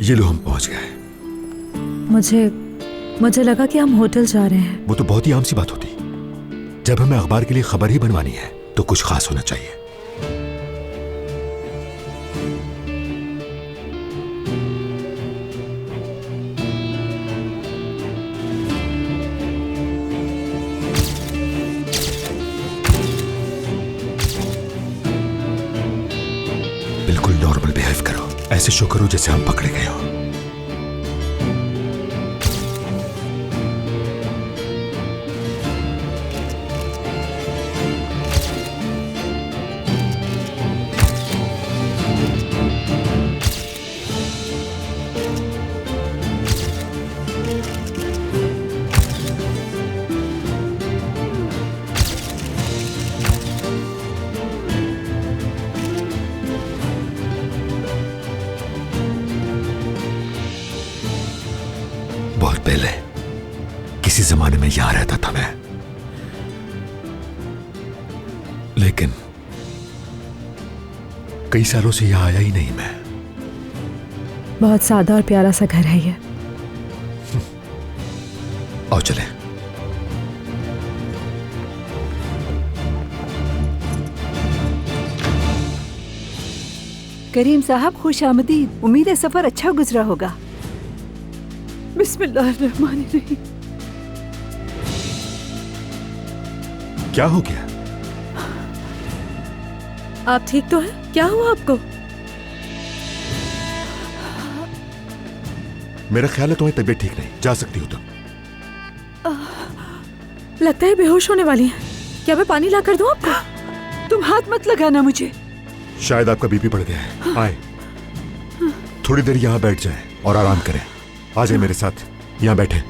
ये लो, हम पहुंच गए। मुझे लगा कि हम होटल जा रहे हैं। वो तो बहुत ही आम सी बात होती। जब हमें अखबार के लिए खबर ही बनवानी है तो कुछ खास होना चाहिए। बिल्कुल नॉर्मल बिहेव करो, ऐसे शो करो जैसे हम पकड़े गए हो। बहुत पहले किसी जमाने में यहां रहता था मैं, लेकिन कई सालों से यहां आया ही नहीं मैं। बहुत सादा और प्यारा सा घर है ये। आओ चले। करीम साहब, खुश आमदीद। उम्मीद है सफर अच्छा गुजरा होगा। बिस्मिल्लाहिर्रहमानिर्रहीम। क्या हो गया? आप ठीक तो हैं? क्या हुआ आपको? मेरा ख्याल है तुम्हारी तबीयत ठीक नहीं, जा सकती हो तुम। लगता है बेहोश होने वाली हैं। क्या मैं पानी ला कर दूं आपको? तुम हाथ मत लगाना मुझे। शायद आपका बीपी बढ़ गया है। आए, थोड़ी देर यहां बैठ जाएं और आराम करें। आ जाए मेरे साथ, यहां बैठे।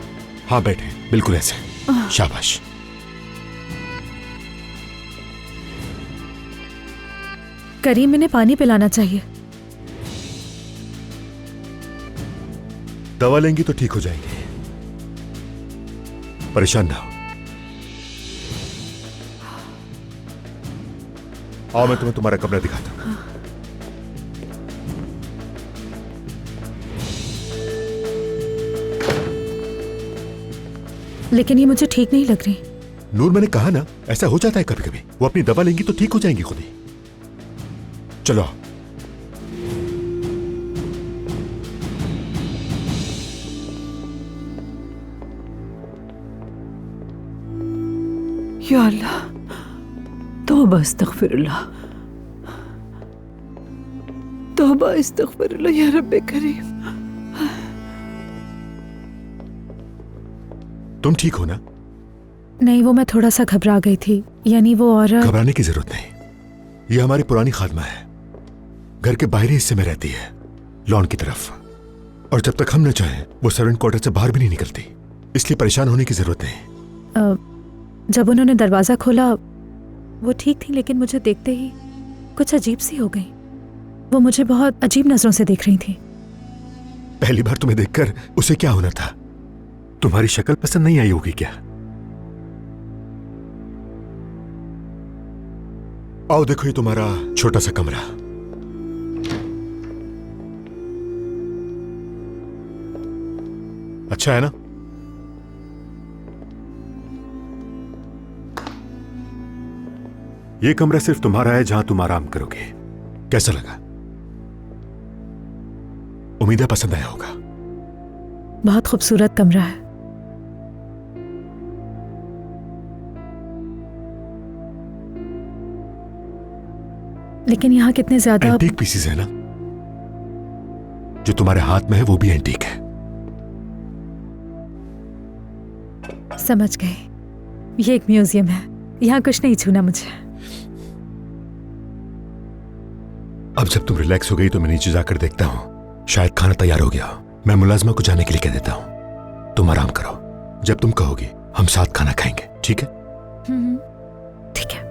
हाँ बैठे, बिल्कुल ऐसे। शाबाश। करीम, इन्हें पानी पिलाना चाहिए। दवा लेंगी तो ठीक हो जाएंगी, परेशान ना हो। आओ, मैं तुम्हें तुम्हारा कमरा दिखाता हूं। लेकिन ये मुझे ठीक नहीं लग रही। नूर, मैंने कहा ना, ऐसा हो जाता है कभी कभी। वो अपनी दवा लेंगी तो ठीक हो जाएंगी खुद ही। चलो। या अल्लाह, तौबा अस्तगफिरुल्लाह, तौबा अस्तगफिरुल्लाह या रब्बे करीम। तुम ठीक हो ना? नहीं, वो मैं थोड़ा सा घबरा गई थी। यानी वो औरत। घबराने की जरूरत नहीं। ये हमारी पुरानी खादमा है, घर के बाहरी हिस्से में रहती है, लॉन की तरफ। और जब तक हम न चाहें वो सर्वेंट क्वार्टर से बाहर भी नहीं निकलती, इसलिए परेशान होने की जरूरत नहीं। जब उन्होंने दरवाजा खोला वो ठीक थी, लेकिन मुझे देखते ही कुछ अजीब सी हो गई। वो मुझे बहुत अजीब नजरों से देख रही थी। पहली बार तुम्हें देखकर उसे क्या होना था? तुम्हारी शक्ल पसंद नहीं आई होगी क्या? आओ देखो, ये तुम्हारा छोटा सा कमरा। अच्छा है ना? ये कमरा सिर्फ तुम्हारा है, जहां तुम आराम करोगे। कैसा लगा? उम्मीद है पसंद आया होगा। बहुत खूबसूरत कमरा है। लेकिन यहाँ कितने ज्यादा एंटीक पीसेस है ना? जो तुम्हारे हाथ में है वो भी एंटीक है। समझ गए, ये एक म्यूजियम है। यहाँ कुछ नहीं छूना मुझे। अब जब तुम रिलैक्स हो गई तो मैं नीचे जाकर देखता हूँ, शायद खाना तैयार हो गया हो। मैं मुलाजमा को जाने के लिए कह देता हूँ। तुम आराम करो, जब तुम कहोगी हम साथ खाना खाएंगे, ठीक है? ठीक है।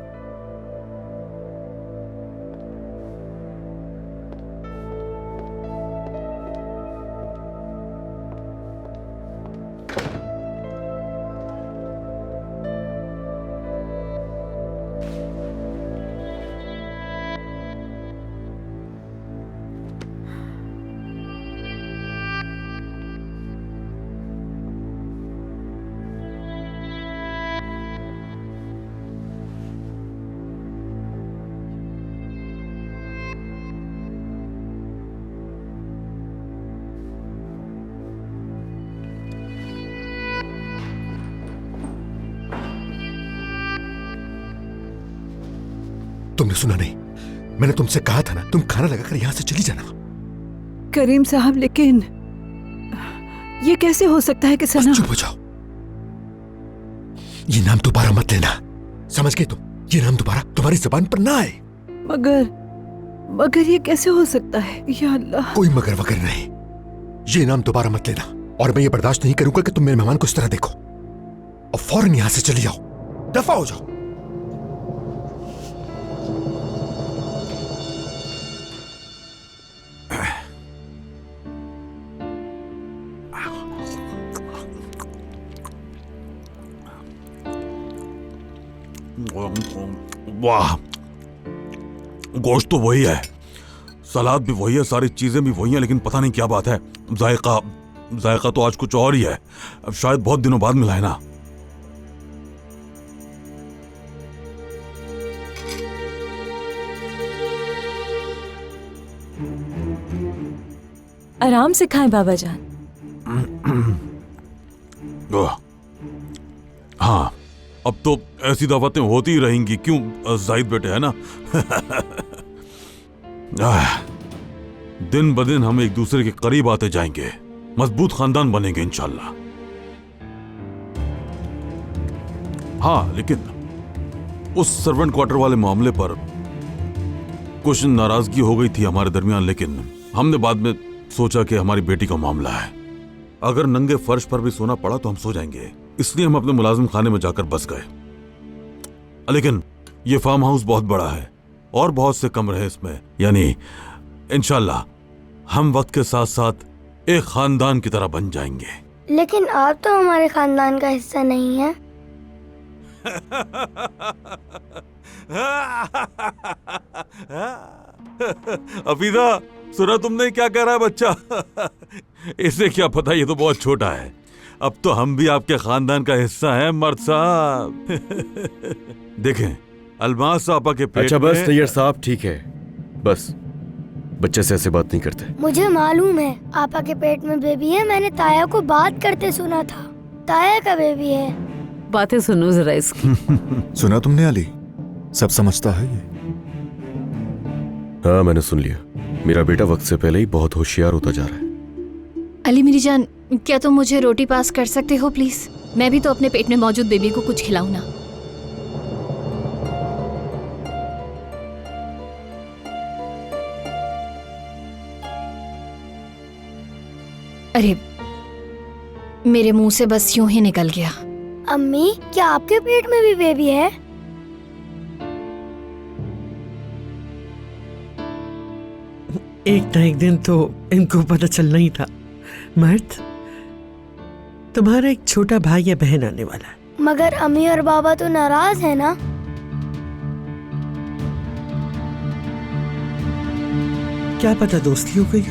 तुमने सुना नहीं? मैंने तुमसे कहा था ना, तुम खाना लगाकर यहां से चली जाना। करीम साहब, लेकिन ये कैसे हो सकता है कि बस सना। चुप हो जाओ। ये नाम दोबारा मत लेना, समझ गए तुम? ये नाम दोबारा तुम्हारी जबान पर ना आए। मगर ये कैसे हो सकता है? या अल्लाह। कोई मगर वगर नहीं, ये नाम दोबारा मत लेना। और मैं ये बर्दाश्त नहीं करूंगा कि तुम मेरे मेहमान को इस तरह देखो। और फौरन यहां से चली जाओ, दफा हो जाओ। वाह, गोश्त तो वही है, सलाद भी वही है, सारी चीजें भी वही हैं, लेकिन पता नहीं क्या बात है, जायका तो आज कुछ और ही है। अब शायद बहुत दिनों बाद मिला है ना। आराम से खाएं बाबा जान। हाँ, अब तो ऐसी दावतें होती ही रहेंगी, क्यों जाहिद बेटे, है ना? दिन ब दिन हम एक दूसरे के करीब आते जाएंगे, मजबूत खानदान बनेंगे इंशाल्लाह। हाँ, लेकिन उस सर्वेंट क्वार्टर वाले मामले पर कुछ नाराजगी हो गई थी हमारे दरमियान, लेकिन हमने बाद में सोचा कि हमारी बेटी का मामला है, अगर नंगे फर्श पर भी सोना पड़ा तो हम सो जाएंगे, इसलिए हम अपने मुलाजिम खाने में जाकर बस गए। लेकिन ये फार्म हाउस बहुत बड़ा है और बहुत से कमरे हैं इसमें, यानी इंशाल्लाह हम वक्त के साथ साथ एक खानदान की तरह बन जाएंगे। लेकिन आप तो हमारे खानदान का हिस्सा नहीं है। अफीदा, सुना तुमने क्या कह रहा है बच्चा? इसे क्या पता, ये तो बहुत छोटा है। अब तो हम भी आपके खानदान का हिस्सा हैं मर्द साहब। देखें, अलमास आपा के पेट अच्छा बस में... तैयार साहब, ठीक है, बस बच्चे से ऐसे बात नहीं करते। मुझे मालूम है आपा के पेट में बेबी है, मैंने ताया को बात करते सुना था। ताया का बेबी है। बातें सुनो जरा इसकी। सुना तुमने अली? सब समझता है ये। हाँ, मैंने सुन लिया। मेरा बेटा वक्त से पहले ही बहुत होशियार होता जा रहा है। अली मेरी जान, क्या तुम मुझे रोटी पास कर सकते हो प्लीज? मैं भी तो अपने पेट में मौजूद बेबी को कुछ खिलाऊं ना। अरे, मेरे मुंह से बस यूं ही निकल गया। अम्मी, क्या आपके पेट में भी बेबी है? एक ना एक दिन तो इनको पता चलना ही था। मर्द, तुम्हारा एक छोटा भाई या बहन आने वाला है। मगर अम्मी और बाबा तो नाराज है ना। क्या पता दोस्ती हो गई।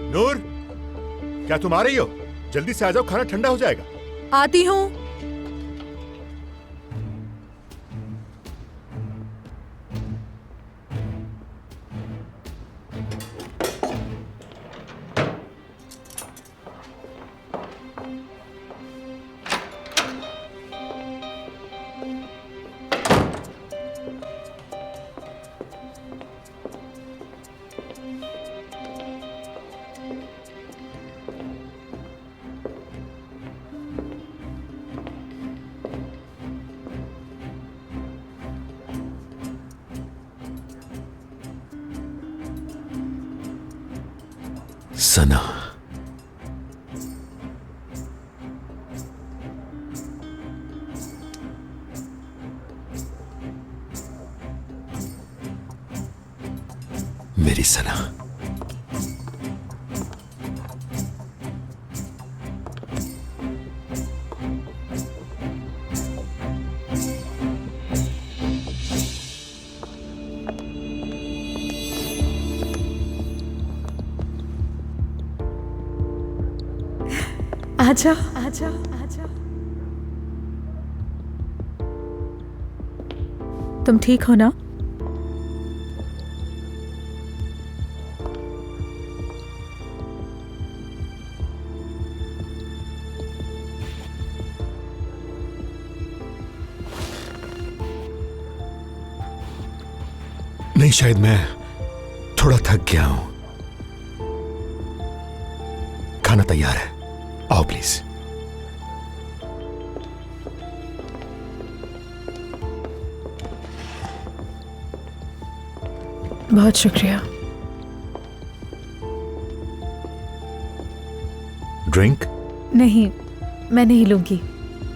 नूर, क्या तुम आ रही हो? जल्दी से आ जाओ, खाना ठंडा हो जाएगा। आती हूँ। सना, मेरी सना। आजा आजा आजा। तुम ठीक हो ना? नहीं, शायद मैं थोड़ा थक गया हूं। खाना तैयार है, आओ प्लीज। बहुत शुक्रिया। ड्रिंक? नहीं, मैं नहीं लूंगी,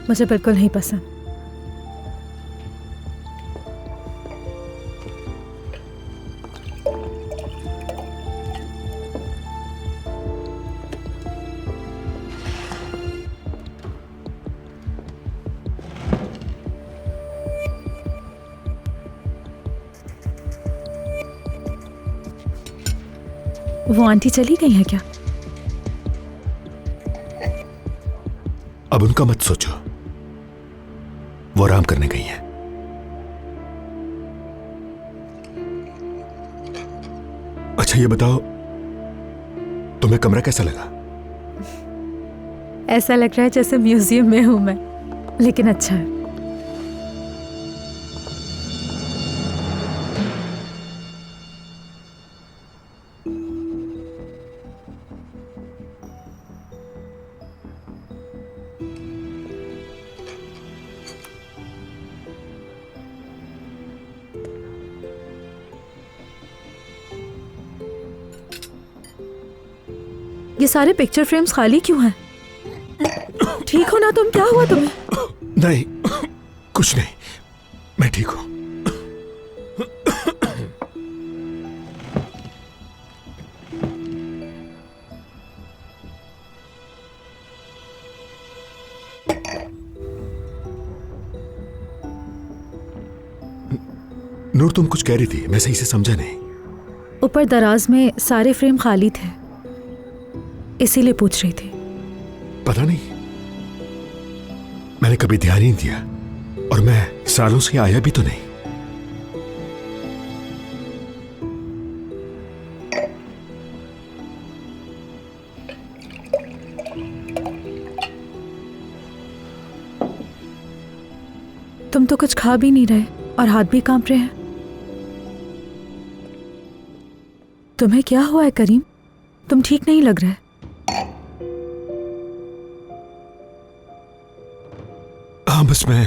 मुझे बिल्कुल नहीं पसंद। वो आंटी चली गई है क्या? अब उनका मत सोचो, वो आराम करने गई है। अच्छा ये बताओ, तुम्हें कमरा कैसा लगा? ऐसा लग रहा है जैसे म्यूजियम में हूं मैं, लेकिन अच्छा है। ये सारे पिक्चर फ्रेम्स खाली क्यों हैं? ठीक हो ना तुम? क्या हुआ तुम्हें? नहीं, कुछ नहीं, मैं ठीक हूं। नूर, तुम कुछ कह रही थी, मैं सही से समझा नहीं। ऊपर दराज में सारे फ्रेम खाली थे, इसीलिए पूछ रही थी। पता नहीं, मैंने कभी ध्यान ही नहीं दिया, और मैं सालों से आया भी तो नहीं। तुम तो कुछ खा भी नहीं रहे और हाथ भी कांप रहे हैं। तुम्हें क्या हुआ है करीम? तुम ठीक नहीं लग रहे। हाँ, बस मैं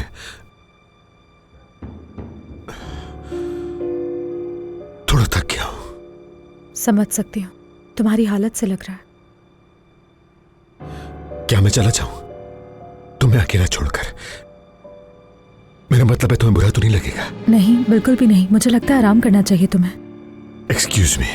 थोड़ा थक गया हूं। समझ सकती हूँ, तुम्हारी हालत से लग रहा है। क्या मैं चला जाऊं तुम्हें अकेला छोड़कर? मेरा मतलब है तुम्हें बुरा तो नहीं लगेगा? नहीं, बिल्कुल भी नहीं। मुझे लगता है आराम करना चाहिए तुम्हें। Excuse me.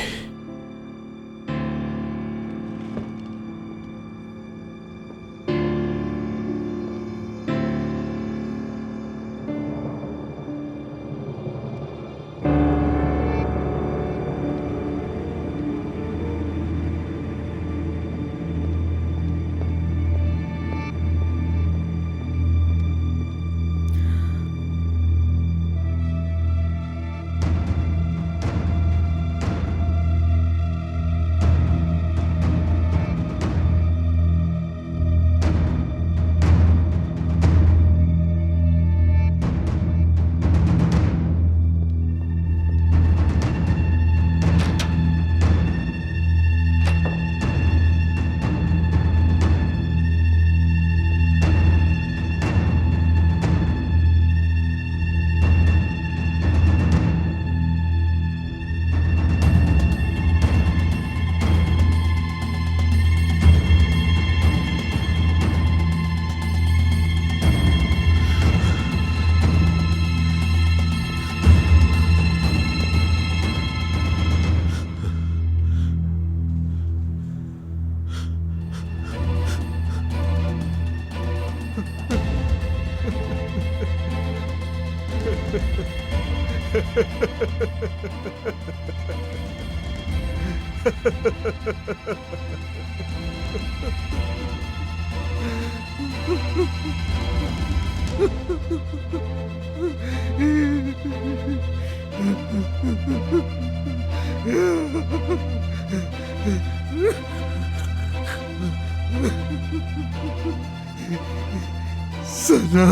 सना,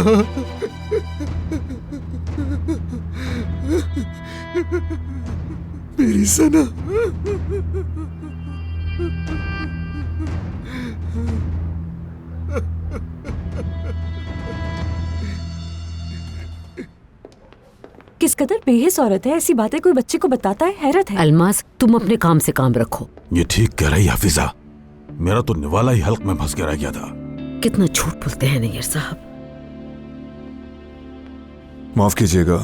मेरी सना। किस कदर बेहिस औरत है, ऐसी बातें कोई बच्चे को बताता है, हैरत है। अलमास, तुम अपने काम से काम रखो। ये ठीक कह रही हफीजा, मेरा तो निवाला ही हल्क में फंस के रह गया था। कितना झूठ बोलते हैं नैयर साहब। माफ कीजिएगा।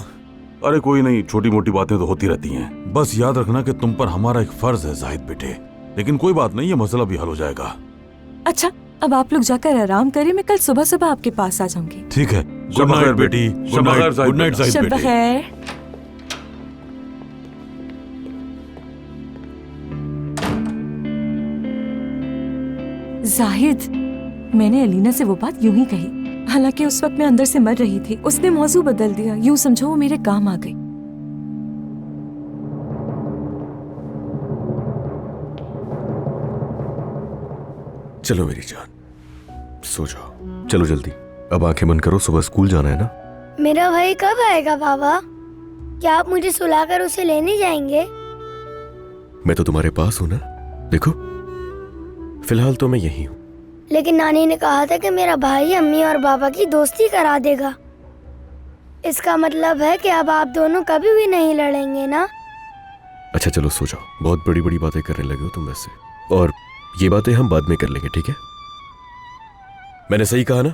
अरे कोई नहीं, छोटी मोटी बातें तो होती रहती हैं। बस याद रखना कि तुम पर हमारा एक फर्ज है जाहिद बेटे। लेकिन कोई बात नहीं, ये मसला भी हल हो जाएगा। अच्छा, अब आप लोग जाकर आराम करें, मैं कल सुबह सुबह आपके पास आ जाऊंगी। ठीक है। गुड नाइट बेटी। गुड नाइट जाहिद शब बेटे। बखैर। जाहिद, मैंने अलीना से वो बात यूं ही कही, हालांकि उस वक्त मैं अंदर से मर रही थी। उसने मौजू बदल दिया, यूं समझो वो मेरे काम आ गई। चलो मेरी जान, सो जाओ। चलो जल्दी, अब आंखें बंद करो, सुबह स्कूल जाना है ना। मेरा भाई कब आएगा पापा? क्या आप मुझे सुलाकर उसे लेने जाएंगे? मैं तो तुम्हारे पास हूँ ना। देखो, फिलहाल तो मैं यही हूँ। लेकिन नानी ने कहा था कि मेरा भाई अम्मी और पापा की दोस्ती करा देगा। इसका मतलब है कि अब आप दोनों कभी भी नहीं लड़ेंगे ना? अच्छा चलो सो जाओ, बहुत बड़ी बड़ी बातें करने लगे हो तुम वैसे। और ये बातें हम बाद में कर लेंगे, ठीक है? मैंने सही कहा ना?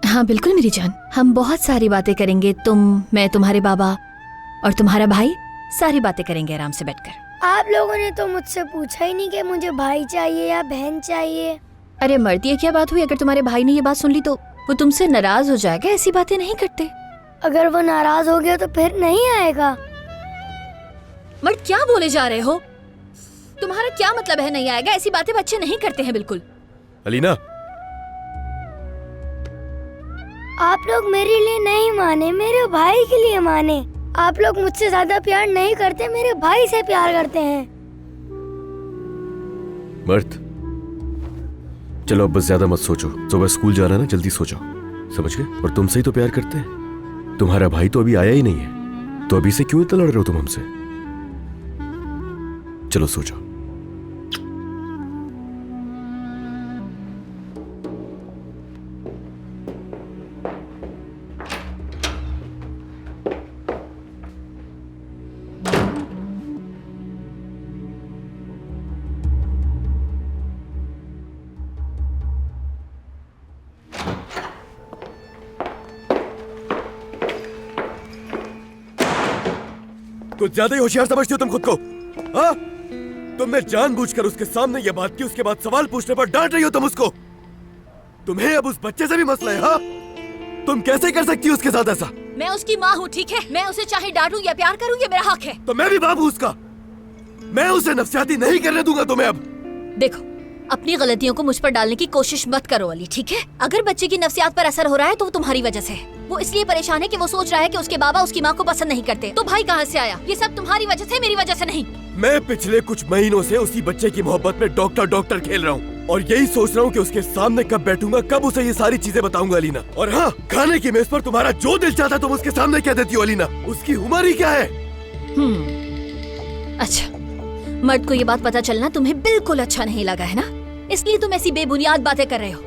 हाँ बिल्कुल मेरी जान, हम बहुत सारी बातें करेंगे। तुम, मैं, तुम्हारे बाबा और तुम्हारा भाई सारी बातें करेंगे आराम से बैठकर। आप लोगों ने तो मुझसे पूछा ही नहीं कि मुझे भाई चाहिए या बहन चाहिए। अरे मर्द, ये क्या बात हुई? अगर तुम्हारे भाई ने ये बात सुन ली तो वो तुमसे नाराज हो जाएगा। ऐसी बातें नहीं करते। अगर वो नाराज हो गया तो फिर नहीं आएगा। मर्द, क्या बोले जा रहे हो? तुम्हारा क्या मतलब है नहीं आएगा? ऐसी बातें बच्चे नहीं करते हैं बिल्कुल। अलीना, आप लोग मेरे लिए नहीं माने, मेरे भाई के लिए माने। आप लोग मुझसे ज्यादा प्यार नहीं करते, मेरे भाई से प्यार करते हैं। मर्द, चलो अब बस ज्यादा मत सोचो। सुबह स्कूल जाना ना, जल्दी सो जाओ, समझ गए? और तुमसे ही तो प्यार करते हैं। तुम्हारा भाई तो अभी आया ही नहीं है, तो अभी से क्यों इतना लड़ रहे हो तुम हमसे? चलो सो जाओ। कुछ ज्यादा ही होशियार समझती हो तुम खुद को, हाँ? तुमने जानबूझकर उसके सामने ये बात की, उसके बाद सवाल पूछने पर डांट रही हो तुम उसको। तुम्हें अब उस बच्चे से भी मसला है, हाँ? तुम कैसे कर सकती हो उसके साथ ऐसा? मैं उसकी माँ हूँ, ठीक है? मैं उसे चाहे डांटूं या प्यार करूँ, ये मेरा हक है। तो मैं भी बाप हूँ उसका। मैं उसे नफसियाती नहीं करने दूंगा तुम्हें अब। देखो, अपनी गलतियों को मुझ पर डालने की कोशिश मत करो अली, ठीक है? अगर बच्चे की नफ्सियात पर असर हो रहा है तो वो तुम्हारी वजह से है। वो इसलिए परेशान है कि वो सोच रहा है कि उसके बाबा उसकी माँ को पसंद नहीं करते। तो भाई कहाँ से आया? ये सब तुम्हारी वजह से, मेरी वजह से नहीं। मैं पिछले कुछ महीनों से उसी बच्चे की मोहब्बत में डॉक्टर खेल रहा हूँ, और यही सोच रहा हूँ कि उसके सामने कब बैठूंगा, कब उसे ये सारी चीजें बताऊंगा अलीना। और हाँ, खाने की मेज पर तुम्हारा जो दिल चाहता तुम उसके सामने कह देती हो अलीना। उसकी उम्र ही क्या है? अच्छा, मर्द को ये बात पता चलना तुम्हें बिल्कुल अच्छा नहीं लगा है ना? इसलिए तुम ऐसी बेबुनियाद बातें कर रहे हो।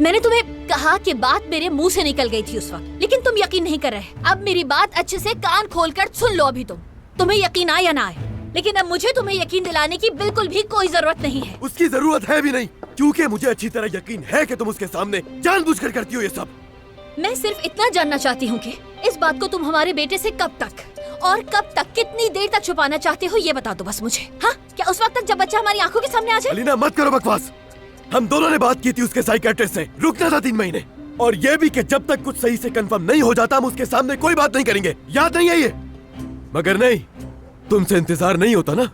मैंने तुम्हें कहा कि बात मेरे मुंह से निकल गई थी उस वक्त, लेकिन तुम यकीन नहीं कर रहे। अब मेरी बात अच्छे से कान खोलकर सुन लो। अभी तुम्हें यकीन आए या ना आए, लेकिन अब मुझे तुम्हें यकीन दिलाने की बिल्कुल भी कोई जरूरत नहीं है। उसकी जरूरत है भी नहीं, क्योंकि मुझे अच्छी तरह यकीन है कि तुम उसके सामने जानबूझकर करती हो ये सब। मैं सिर्फ इतना जानना चाहती हूँ कि इस बात को तुम हमारे बेटे से कब तक और कब तक, कितनी देर तक छुपाना चाहते हो, ये बता दो बस मुझे। हाँ, क्या उस वक्त तक जब बच्चा हमारी आंखों के सामने आ जाए? अलीना मत करो बकवास। हम दोनों ने बात की थी उसके साइकियाट्रिस्ट से, रुकना था 3 महीने। और ये भी कि जब तक कुछ सही से कंफर्म नहीं हो जाता हम उसके सामने कोई बात नहीं करेंगे। याद नहीं है ये? मगर नहीं, तुमसे इंतजार नहीं होता ना।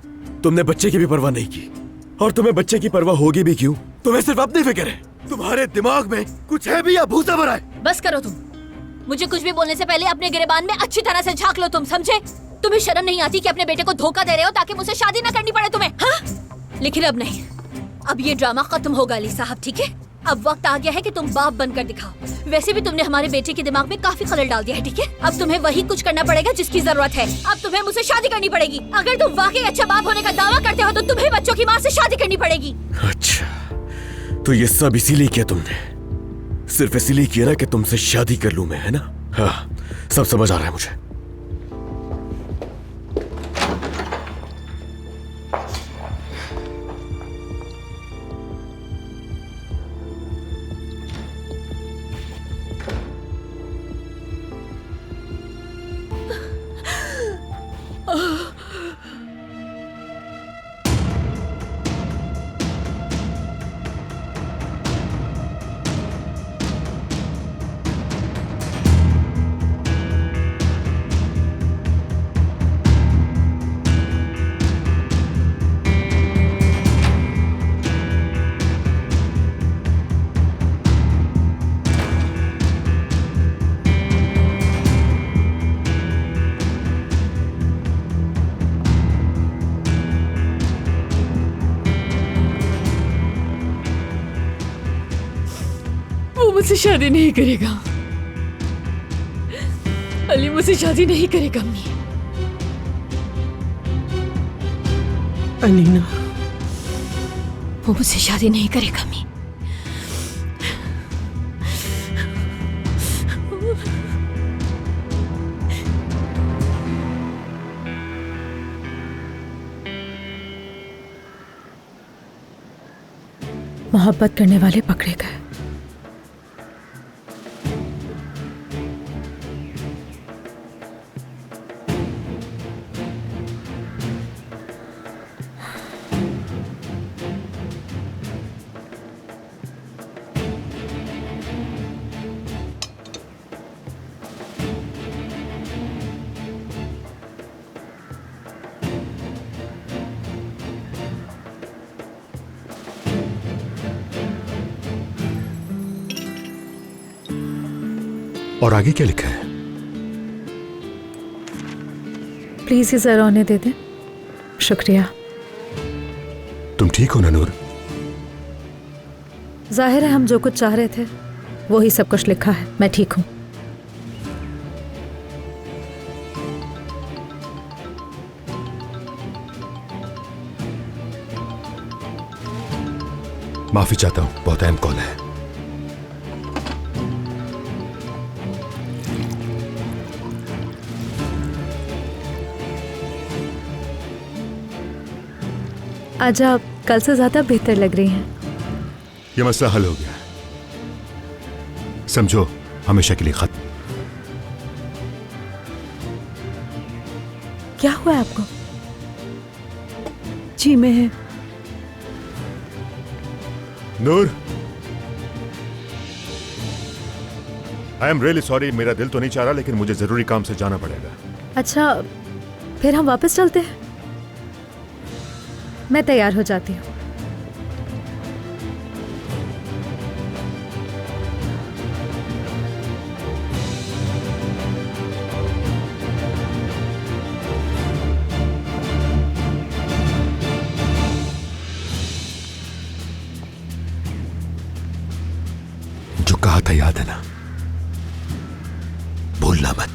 तुमने बच्चे की भी परवाह नहीं की, और तुम्हें बच्चे की परवाह होगी भी क्यों? तुम्हें सिर्फ अपनी फिक्र है। तुम्हारे दिमाग में कुछ है भी या भूसा भरा है? बस करो तुम। मुझे कुछ भी बोलने से पहले अपने गिरेबान में अच्छी तरह से झांक लो तुम, समझे? तुम्हें शर्म नहीं आती कि अपने बेटे को धोखा दे रहे हो ताकि मुझसे शादी ना करनी पड़े तुम्हें? हाँ? लेकिन अब नहीं, अब ये ड्रामा खत्म होगा अली साहब, ठीक है? अब वक्त आ गया है कि तुम बाप बनकर दिखाओ। वैसे भी तुमने हमारे बेटे के दिमाग में काफी खलल डाल दिया है, ठीक है? अब तुम्हें वही कुछ करना पड़ेगा जिसकी जरूरत है। अब तुम्हें मुझसे शादी करनी पड़ेगी। अगर तुम वाकई अच्छा बाप होने का दावा करते हो तो तुम्हें बच्चों की माँ से शादी करनी पड़ेगी। अच्छा, तो ये सब इसीलिए किया तुमने? सिर्फ इसीलिए किया ना कि तुमसे शादी कर लूं मैं, है ना? हाँ, सब समझ आ रहा है मुझे। मुझसे शादी नहीं करेगा। अली मुझसे शादी नहीं करेगा अम्मी। अलीना, वो मुझसे शादी नहीं करेगा अम्मी। मोहब्बत करने वाले पकड़े गए। और आगे क्या लिखा है? प्लीज ये जरा होने दे दें। शुक्रिया। तुम ठीक हो ना नूर? जाहिर है हम जो कुछ चाह रहे थे वो ही सब कुछ लिखा है। मैं ठीक हूँ। माफी चाहता हूँ, बहुत अहम कॉल है। आज आप कल से ज्यादा बेहतर लग रही हैं। ये मसला हल हो गया, समझो, हमेशा के लिए खत्म। क्या हुआ आपको? जी मैं नूर, आई एम रियली सॉरी। मेरा दिल तो नहीं चाह रहा, लेकिन मुझे जरूरी काम से जाना पड़ेगा। अच्छा, फिर हम वापस चलते हैं। मैं तैयार हो जाती हूँ। जो कहा था याद है ना? भूलना मत।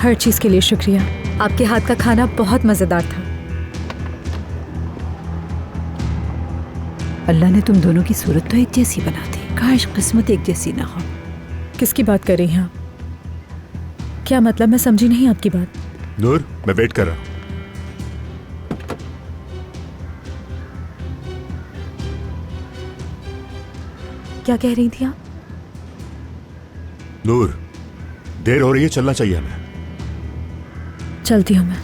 हर चीज़ के लिए शुक्रिया। आपके हाथ का खाना बहुत मज़ेदार था। अल्लाह ने तुम दोनों की सूरत तो एक जैसी बना दी, काश किस्मत एक जैसी ना हो। किसकी बात कर रही हैं आप? क्या मतलब? मैं समझी नहीं आपकी बात। नूर, मैं वेट कर रहा हूं। क्या कह रही थी आप? नूर, देर हो रही है, चलना चाहिए हमें। चलती हूँ मैं।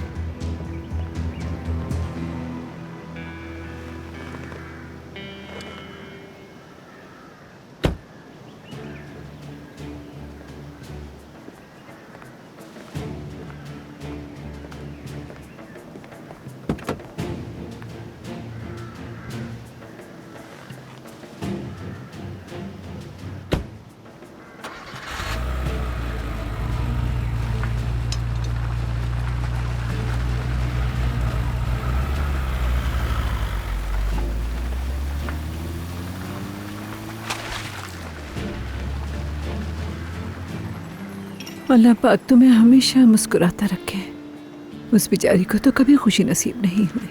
अल्लाह पाक तुम्हें हमेशा मुस्कुराता रखे। उस बेचारी को तो कभी खुशी नसीब नहीं हुई।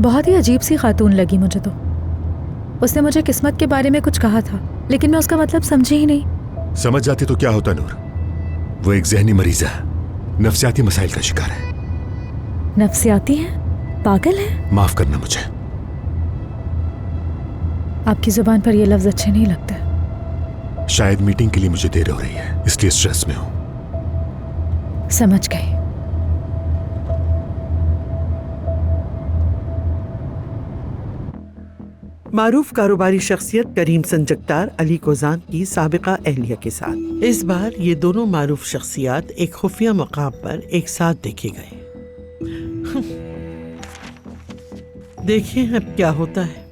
बहुत ही अजीब सी खातून लगी मुझे तो। उसने मुझे किस्मत के बारे में कुछ कहा था, लेकिन मैं उसका मतलब समझी ही नहीं। समझ जाती तो क्या होता नूर। वो एक जहनी मरीज है, नफ्सियाती मसाइल का शिकार है। नफ्सियाती है? पागल है? माफ करना मुझे। आपकी जुबान पर ये लफ्ज अच्छे नहीं लगते। शायद मीटिंग के लिए मुझे देर हो रही है, इसलिए स्ट्रेस में हूं। समझ गई। मारूफ कारोबारी शख्सियत करीम संजगतार अली कोजान की साबिका अहलिया के साथ इस बार ये दोनों मारूफ शख्सियात एक खुफिया मकाम पर एक साथ देखे गए। देखें अब क्या होता है।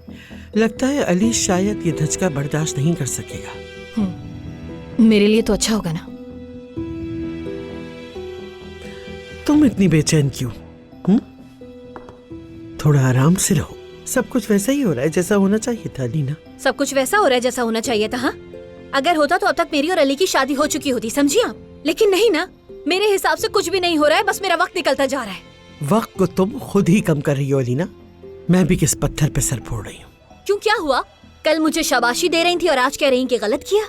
लगता है अली शायद ये धचका बर्दाश्त नहीं कर सकेगा। मेरे लिए तो अच्छा होगा ना। तुम इतनी बेचैन क्यों? थोड़ा आराम से रहो। सब कुछ वैसा ही हो रहा है जैसा होना चाहिए था लीना। सब कुछ वैसा हो रहा है जैसा होना चाहिए था। हाँ, अगर होता तो अब तक मेरी और अली की शादी हो चुकी होती, समझी आप? लेकिन नहीं ना, मेरे हिसाब से कुछ भी नहीं हो रहा है, बस मेरा वक्त निकलता जा रहा है। वक्त को तुम खुद ही कम कर रही हो लीना। मैं भी किस पत्थर पे सर फोड़ रही हूँ। क्यों, क्या हुआ? कल मुझे शाबाशी दे रही थी और आज कह रही कि गलत किया।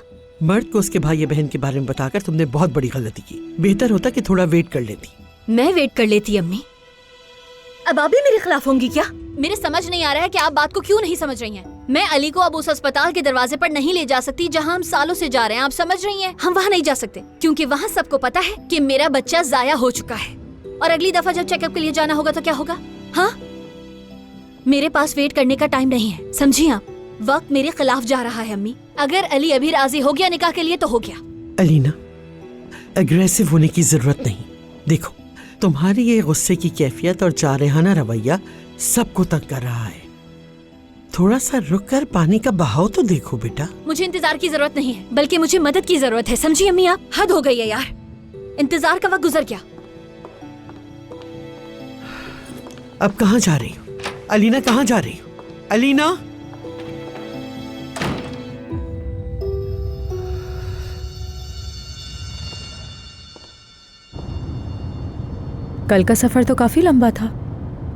मर्द को उसके भाई बहन के बारे में बताकर तुमने बहुत बड़ी गलती की। बेहतर होता कि थोड़ा वेट कर लेती। मैं वेट कर लेती अम्मी। अब आप भी मेरे खिलाफ होंगी क्या? मेरे समझ नहीं आ रहा है कि आप बात को क्यों नहीं समझ रही हैं। मैं अली को अब उस अस्पताल के दरवाजे पर नहीं ले जा सकती जहां हम सालों से जा रहे हैं। आप समझ रही हैं? हम वहां नहीं जा सकते क्योंकि वहां सबको पता है कि मेरा बच्चा जाया हो चुका है। और अगली दफा जब चेकअप के लिए जाना होगा तो क्या होगा? हाँ, मेरे पास वेट करने का टाइम नहीं है, समझी आप? वक्त मेरे खिलाफ जा रहा है अम्मी। अगर अली अभी राजी हो गया निकाह के लिए तो हो गया। अलीना, एग्रेसिव होने की जरूरत नहीं। देखो, तुम्हारी ये गुस्से की कैफियत और जारहाना रवैया सबको तंग कर रहा है। थोड़ा सा रुक कर पानी का बहाव तो देखो बेटा। मुझे इंतजार की जरूरत नहीं है, बल्कि मुझे मदद की जरूरत है, समझी अम्मी आप? हद हो गई है यार, इंतजार का वक्त गुजर गया। अब कहाँ जा रही हो अलीना? कहाँ जा रही हो अलीना? कल का सफर तो काफी लंबा था,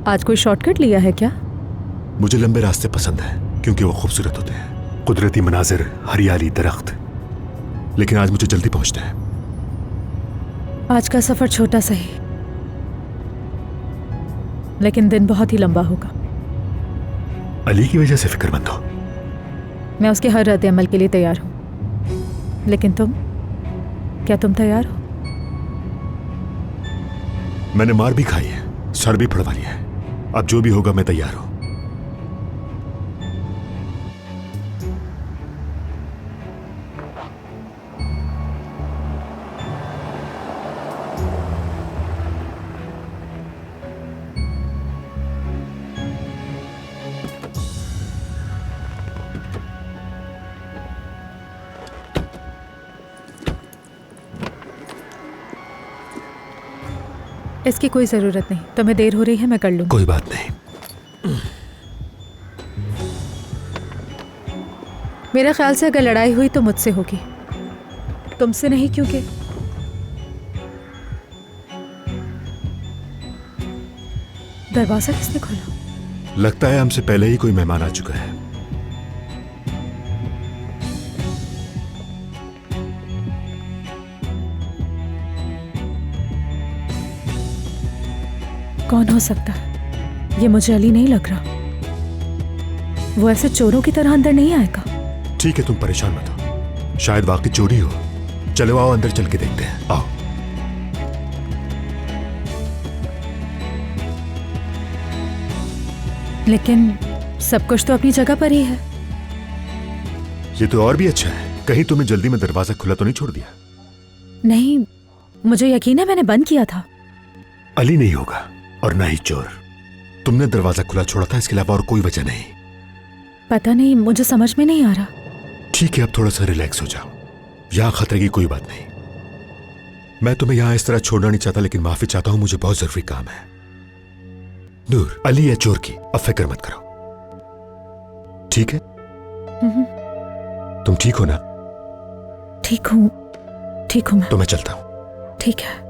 आज कोई शॉर्टकट लिया है क्या? मुझे लंबे रास्ते पसंद है क्योंकि वो खूबसूरत होते हैं, कुदरती मनाजिर, हरियाली, दरख्त। लेकिन आज मुझे जल्दी पहुंचना है। आज का सफर छोटा सही, लेकिन दिन बहुत ही लंबा होगा। अली की वजह से फिक्रमंद हो? मैं उसके हर रद्द अमल के लिए तैयार हूं, लेकिन तुम, क्या तुम तैयार हो? मैंने मार भी खाई है, सर भी फड़वा लिया है। अब जो भी होगा मैं तैयार हूं। इसकी कोई जरूरत नहीं, तुम्हें देर हो रही है, मैं कर लूंगी। कोई बात नहीं। मेरे ख्याल से अगर लड़ाई हुई तो मुझसे होगी, तुमसे नहीं। क्योंकि दरवाजा किसने खोला? लगता है हमसे पहले ही कोई मेहमान आ चुका है। कौन हो सकता है? ये मुझे अली नहीं लग रहा। वो ऐसे चोरों की तरह अंदर नहीं आएगा। ठीक है, तुम परेशान मत हो, शायद वाकई चोरी हो। चलो आओ अंदर चल के देखते हैं, आओ। लेकिन सब कुछ तो अपनी जगह पर ही है। ये तो और भी अच्छा है, कहीं तुमने जल्दी में दरवाजा खुला तो नहीं छोड़ दिया? नहीं, मुझे यकीन है मैंने बंद किया था। अली नहीं होगा और ना ही चोर। तुमने दरवाजा खुला छोड़ा था, इसके अलावा और कोई वजह नहीं। पता नहीं, मुझे समझ में नहीं आ रहा। ठीक है, अब थोड़ा सा रिलैक्स हो जाओ, यहां खतरे की कोई बात नहीं। मैं तुम्हें यहां इस तरह छोड़ना नहीं चाहता, लेकिन माफी चाहता हूं, मुझे बहुत जरूरी काम है। नूर, अली या चोर की अब फिक्र मत करो, ठीक है? तुम ठीक हो ना? ठीक हूं मैं। तो मैं चलता हूं। ठीक है।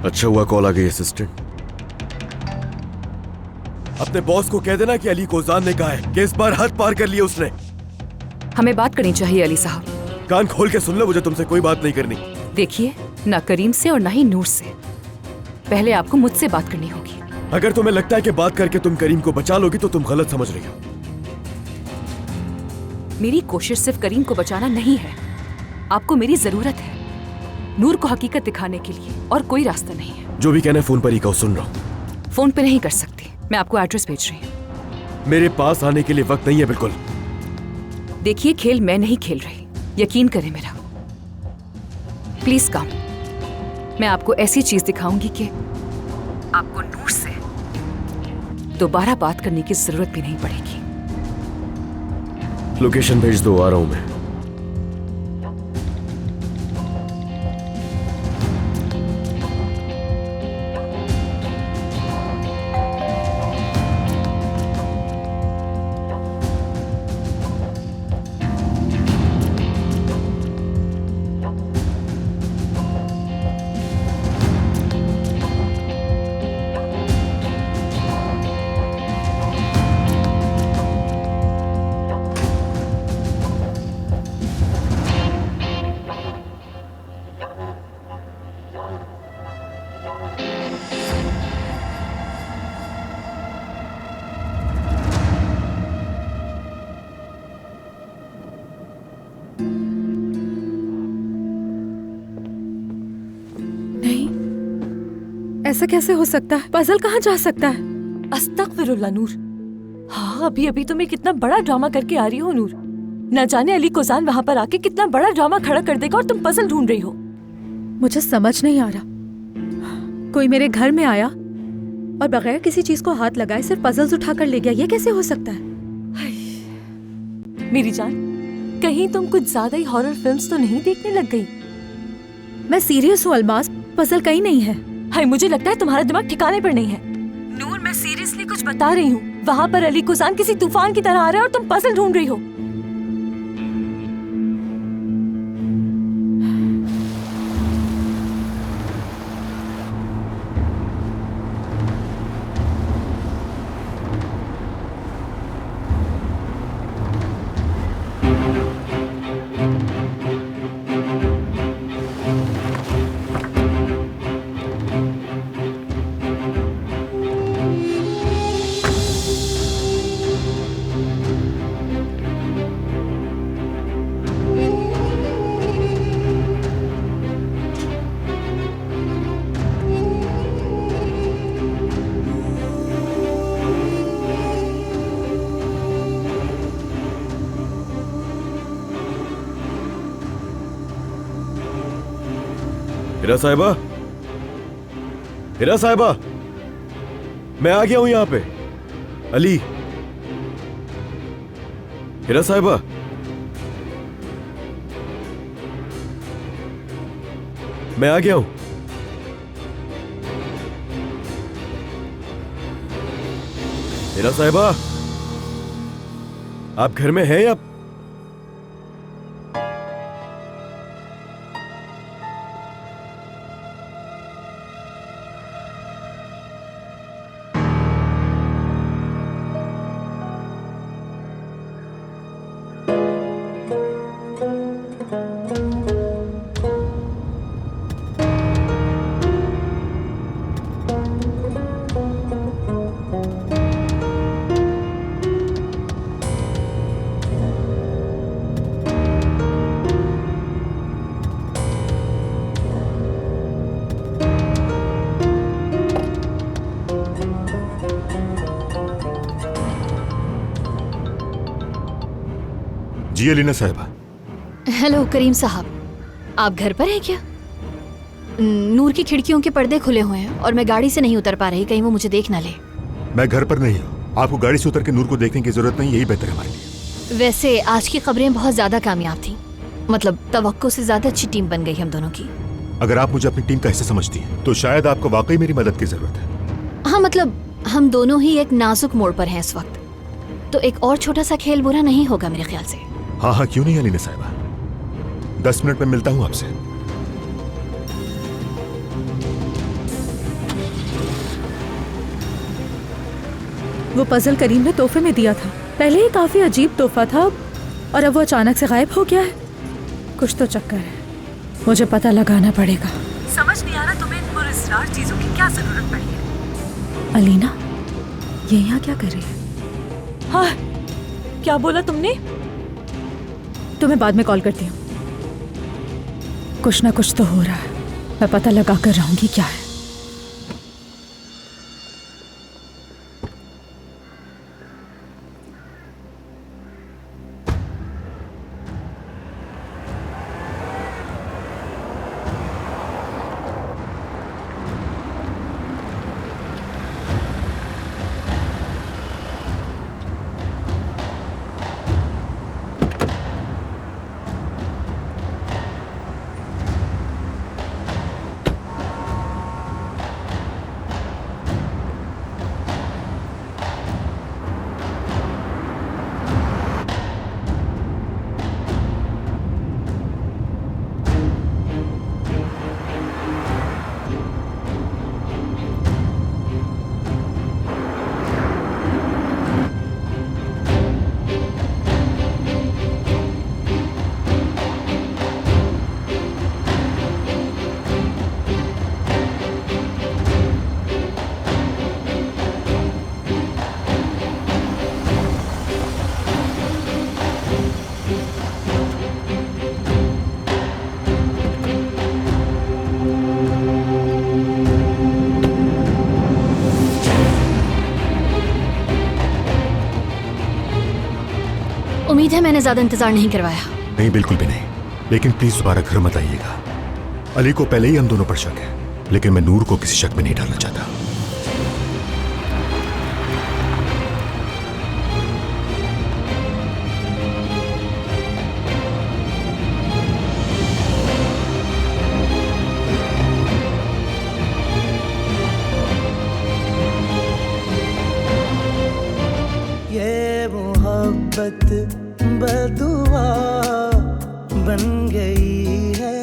अच्छा हुआ कॉल आ गई असिस्टेंट। अपने बॉस को कह देना कि अली को जान ने कहा है कि इस बार हद पार कर लिया उसने। हमें बात करनी चाहिए अली साहब। कान खोल के सुन लो, मुझे तुमसे कोई बात नहीं करनी। देखिए, ना करीम से और ना ही नूर से, पहले आपको मुझसे बात करनी होगी। अगर तुम्हें लगता है कि बात करके तुम करीम को बचा लोगी तो तुम गलत समझ रही हो। मेरी कोशिश सिर्फ करीम को बचाना नहीं है, आपको मेरी जरूरत है नूर को हकीकत दिखाने के लिए, और कोई रास्ता नहीं है। जो भी कहना है फोन पर ही कहो, सुन रहा हूं। फोन पे नहीं कर सकती, मैं आपको एड्रेस भेज रही हूँ। मेरे पास आने के लिए वक्त नहीं है बिल्कुल। देखिए, खेल मैं नहीं खेल रही, यकीन करें मेरा। प्लीज कम, मैं आपको ऐसी चीज दिखाऊंगी कि आपको नूर से दोबारा बात करने की जरूरत भी नहीं पड़ेगी। लोकेशन भेज दो, आ रहा हूं मैं। ऐसा कैसे हो सकता है? पजल कहाँ जा सकता है? अस्तगफिरुल्लाह नूर। हाँ, अभी अभी तुम एक कितना बड़ा ड्रामा करके आ रही हो नूर। न जाने अली कोजान वहाँ पर आके कितना बड़ा ड्रामा खड़ा कर देगा और तुम पजल ढूंढ रही हो। मुझे समझ नहीं आ रहा, कोई मेरे घर में आया और बगैर किसी चीज को हाथ लगाए सिर्फ पजल्स उठाकर ले गया। ये कैसे हो सकता है? मेरी जान, कहीं तुम कुछ ज्यादा ही हॉरर फिल्म्स तो नहीं देखने लग गई? मैं सीरियस हूँ अलमास, पजल कहीं नहीं है। हाय, मुझे लगता है तुम्हारा दिमाग ठिकाने पर नहीं है। नूर, मैं सीरियसली कुछ बता रही हूँ। वहाँ पर अली कुसान किसी तूफान की तरह आ रहा है और तुम पजल ढूंढ रही हो। हिरा साहिबा, हिरा साहिबा, मैं आ गया हूं यहाँ पे। अली, हिरा साहिबा, मैं आ गया हूं। हिरा साहिबा, आप घर में हैं या? जी अलीना साहिबा। हेलो करीम साहब, आप घर पर हैं क्या? नूर की खिड़कियों के पर्दे खुले हुए हैं और मैं गाड़ी से नहीं उतर पा रही, कहीं वो मुझे देख ना ले। मैं घर पर नहीं हूँ, आपको गाड़ी से उतर के नूर को देखने की जरूरत नहीं, यही बेहतर है हमारे लिए। वैसे आज की खबरें बहुत ज्यादा कामयाब थी, मतलब तवक्को से ज्यादा अच्छी टीम बन गई हम दोनों की। अगर आप मुझे अपनी टीम का हिस्सा समझती हैं तो शायद आपको वाकई मेरी मदद की जरूरत है। हाँ, मतलब हम दोनों ही एक नाजुक मोड़ पर हैं इस वक्त, तो एक और छोटा सा खेल बुरा नहीं होगा मेरे ख्याल से। हाँ हाँ, क्यों नहीं अलीना साहिबा, 10 मिनट में मिलता हूँ आपसे। वो पजल करीम ने तोहफे में दिया था, पहले ही काफी अजीब तोहफा था और अब वो अचानक से गायब हो गया है। कुछ तो चक्कर है, मुझे पता लगाना पड़ेगा। समझ नहीं आ रहा तुम्हें इन पुरस्कार चीजों की क्या जरूरत पड़ी है। अलीना, ये यहाँ क्या कर रही है? हाँ, क्या बोला तुमने? तुम्हें बाद में कॉल करती हूँ। कुछ ना कुछ तो हो रहा है, मैं पता लगा कर रहूंगी क्या है। मैंने ज्यादा इंतजार नहीं करवाया। नहीं, बिल्कुल भी नहीं। लेकिन प्लीज दोबारा घर मत आइएगा। अली को पहले ही हम दोनों पर शक है, लेकिन मैं नूर को किसी शक में नहीं डालना चाहता। ये मोहब्बत बदुआ बन गई है